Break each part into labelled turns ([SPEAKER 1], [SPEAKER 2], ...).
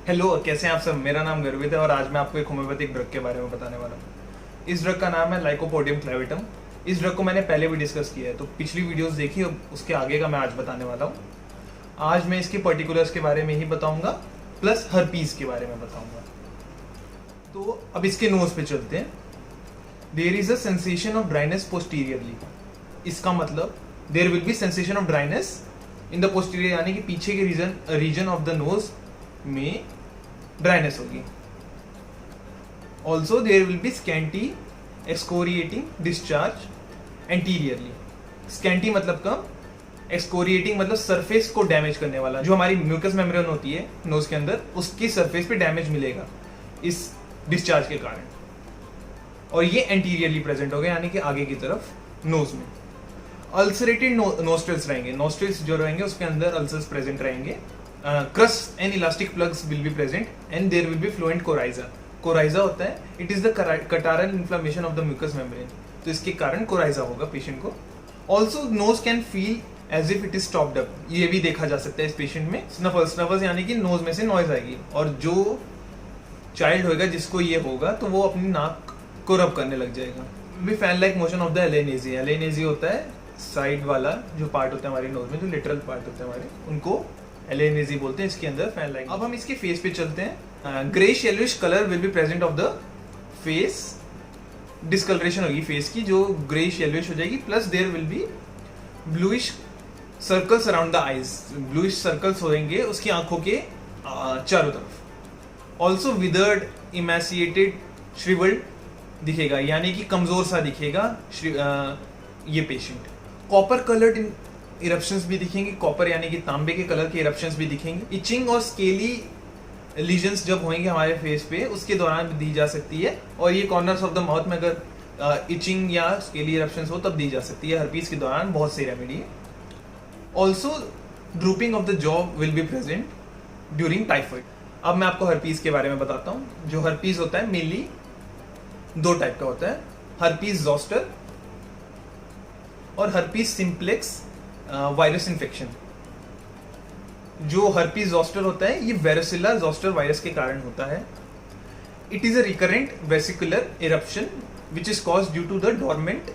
[SPEAKER 1] Hello, कैसे हैं आप सब। मेरा नाम गर्वित है और आज मैं आपको एक होम्योपैथिक ड्रग के बारे में बताने वाला हूँ। इस ड्रग का नाम है लाइकोपोडियम क्लेविटम। इस ड्रग को मैंने पहले भी डिस्कस किया है, तो पिछली वीडियोस देखी, अब उसके आगे का मैं आज बताने वाला हूँ। आज मैं इसके पर्टिकुलर्स के बारे में ही बताऊंगा, प्लस हर्पीज के बारे में बताऊंगा। तो अब इसके नोज पे चलते हैं। There is a sensation of dryness posteriorly. इसका मतलब there will be sensation of dryness in the posterior, यानी कि पीछे के रीजन ऑफ द नोज में ड्राइनेस होगी। Also there will be scanty excoriating discharge anteriorly. Scanty मतलब कम, एक्सकोरिएटिंग मतलब सरफेस को डैमेज करने वाला। जो हमारी म्यूकस मेम्ब्रेन होती है नोज के अंदर, उसकी सरफेस पे डैमेज मिलेगा इस डिस्चार्ज के कारण, और ये एंटीरियरली प्रेजेंट हो गया, यानी कि आगे की तरफ नोज में। अल्सरेटेड नोस्ट्रल्स रहेंगे, नोस्ट्रल्स जो रहेंगे उसके अंदर अल्सर्स प्रेजेंट रहेंगे। Crust and elastic plugs will be present and there will be fluent coryza. Coryza होता है, it is the catarrhal inflammation of the mucous membrane, तो इसके कारण कोराइजा होगा पेशेंट को। Also nose can feel as if it is stopped up, ये भी देखा जा सकता है इस पेशेंट में। स्नफल्स यानी कि नोज में से नॉइज आएगी, और जो चाइल्ड होगा जिसको ये होगा तो वो अपनी नाक को रब करने लग जाएगा। भी fan like motion of the alae nasi. Alae nasi होता है साइड वाला जो पार्ट होता है हमारे नोज में, जो लिटरल पार्ट होता है हमारे, उनको एलेनेजी बोलते हैं। इसके अंदर फैन लाइक। अब हम इसके फेस पे चलते हैं। Greyish yellowish colour will be present of the face. Discolouration होगी फेस की, जो ग्रेश येलोइश हो जाएगी, plus there will be bluish circles around the eyes. Bluish circles होंगे उसकी आंखों के चारों तरफ। ऑल्सो विदर्ड, इमेसिएटेड, श्रिवल्ड दिखेगा, यानी कि कमजोर सा दिखेगा ये पेशेंट। कॉपर कलर्ड इरप्शंस भी दिखेंगे, कॉपर यानी कि तांबे के कलर के इरप्शंस भी दिखेंगे। इचिंग और स्केली लीजन्स जब होंगे हमारे फेस पे, उसके दौरान भी दी जा सकती है, और ये कॉर्नर्स ऑफ द माउथ में अगर इचिंग या स्केली इरप्शंस हो तब दी जा सकती है। हर्पीज के दौरान बहुत सी रेमेडी है। Also drooping of the jaw will be present during typhoid. अब मैं आपको हर्पीज के बारे में बताता हूँ। जो हर्पीज होता है मेनली दो टाइप का होता है, हर्पीज जोस्टर और हर्पीज सिंप्लेक्स वायरस इन्फेक्शन। जो हर्पीज जोस्टर होता है ये वेरोसिला जोस्टर वायरस के कारण होता है। It is a recurrent vesicular eruption which is caused due to the dormant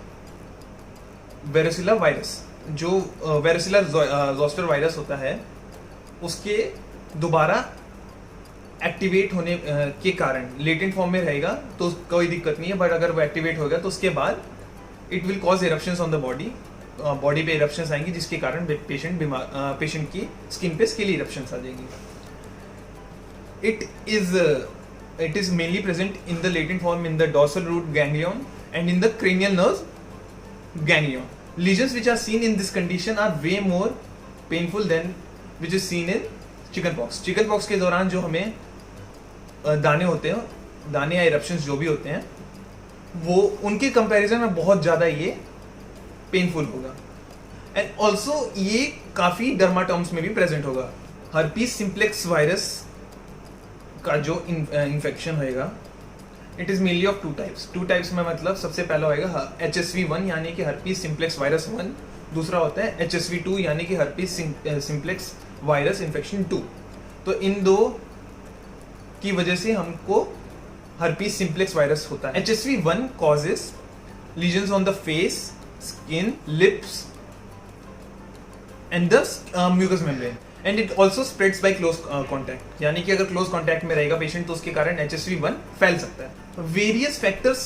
[SPEAKER 1] varicella virus. जो वेरोसिला जोस्टर वायरस होता है उसके दोबारा एक्टिवेट होने के कारण, लेटेंट फॉर्म में रहेगा तो कोई दिक्कत नहीं है, बट अगर वो एक्टिवेट होगा तो उसके बाद it will cause eruptions on the body. Body पे इरप्शंस आएंगी, जिसके कारण पेशेंट की स्किन पे स्केली इरप्शंस आ जाएंगी। It is mainly present in the latent form in the dorsal root ganglion and in the cranial nerve ganglion. Lesions which are seen in this condition are way more painful than which is seen in chickenpox. Chickenpox के दौरान जो हमें दाने होते हैं, दाने या eruptions जो भी होते हैं, वो उनके कंपैरिजन में बहुत ज्यादा ये पेनफुल होगा। एंड ऑल्सो ये काफी डर्माटोम्स में भी प्रेजेंट होगा। हर्पीज सिंप्लेक्स वायरस का जो इन्फेक्शन होएगा, it is mainly of two types. Two types में मतलब सबसे पहला होएगा HSV1 यानी कि हर्पीज सिंप्लेक्स वायरस 1। दूसरा होता है HSV2 यानी कि हर्पीज सिंप्लेक्स वायरस इन्फेक्शन 2। तो इन दो की वजह से हमको हर्पीज सिंप्लेक्स वायरस होता है। HSV1 causes lesions on the face, skin, lips and the mucous membrane and it also spreads by close contact, यानी कि अगर क्लोज कॉन्टैक्ट में रहेगा पेशेंट तो उसके कारण HSV1 फैल सकता है। वेरियस फैक्टर्स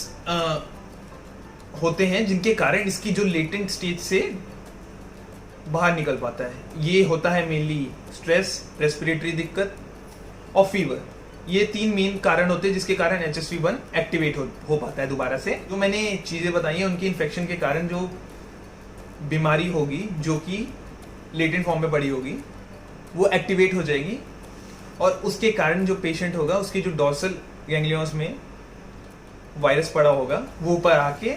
[SPEAKER 1] होते हैं जिनके कारण इसकी जो लेटेंट स्टेज से बाहर निकल पाता है। ये होता है मेनली स्ट्रेस, रेस्पिरेटरी दिक्कत और फीवर। ये तीन मेन कारण होते हैं जिसके कारण HSV1 एक्टिवेट हो पाता है दोबारा से। जो मैंने चीजें बताई हैं उनकी इन्फेक्शन के कारण जो बीमारी होगी, जो कि लेटेंट फॉर्म में पड़ी होगी, वो एक्टिवेट हो जाएगी, और उसके कारण जो पेशेंट होगा उसके जो डॉर्सल गैंग्लियंस में वायरस पड़ा होगा वो ऊपर आके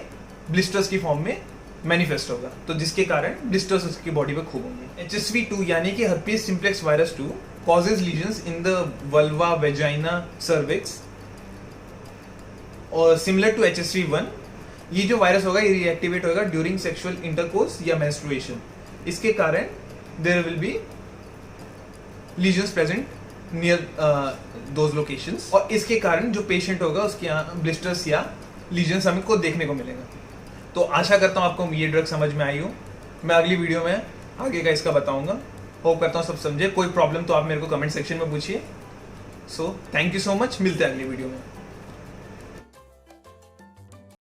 [SPEAKER 1] ब्लिस्टर्स की फॉर्म में मैनिफेस्ट होगा, तो जिसके कारण ब्लिस्टर्स उसकी बॉडी पे खूब होंगे। HSV2 यानी कि herpes simplex virus 2 causes lesions in the vulva, vagina, cervix, और similar to HSV1 ये जो वायरस होगा ये रिएक्टिवेट होगा ड्यूरिंग सेक्सुअल इंटरकोर्स या मेंस्ट्रुएशन। इसके कारण there will be lesions present near those locations, और इसके कारण जो पेशेंट होगा उसके यहाँ ब्लिस्टर्स या लीजन्स हमें को देखने को मिलेगा। तो आशा करता हूँ आपको ये ड्रग समझ में आई हो। मैं अगली वीडियो में आगे का इसका बताऊंगा। होप करता हूँ सब समझे। कोई प्रॉब्लम तो आप मेरे को कमेंट सेक्शन में पूछिए। So thank you so much, मिलते हैं अगली वीडियो में।